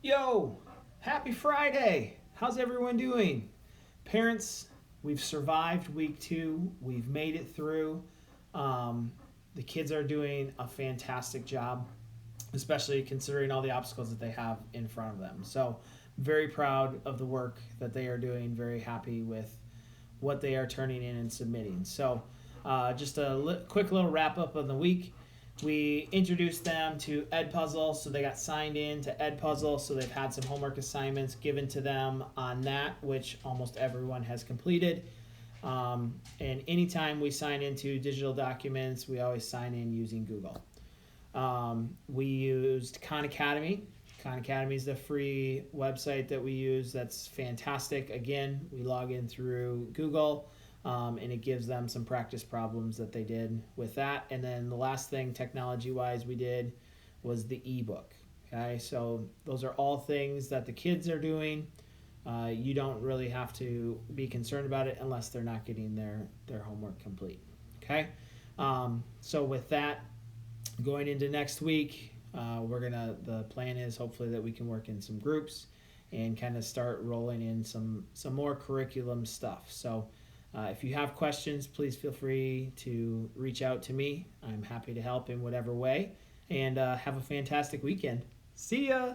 Yo, happy Friday. How's everyone doing? Parents, we've survived week 2. We've made it through. Um, the kids are doing a fantastic job, especially considering all the obstacles that they have in front of them. So, very proud of the work that they are doing, very happy with what they are turning in and submitting. So, just a quick little wrap up of the week. We introduced them to Edpuzzle, so they got signed in to Edpuzzle, so they've had some homework assignments given to them on that, which almost everyone has completed. And anytime we sign into digital documents, we always sign in using Google. We used Khan Academy. Khan Academy is the free website that we use. That's fantastic. Again, we log in through Google, and it gives them some practice problems that they did with that. And then the last thing, technology-wise, we did was the ebook. Okay, so those are all things that the kids are doing. You don't really have to be concerned about it unless they're not getting their homework complete. Okay, so with that, going into next week, the plan is hopefully that we can work in some groups and kind of start rolling in some more curriculum stuff. So if you have questions, please feel free to reach out to me. I'm happy to help in whatever way. And have a fantastic weekend. See ya!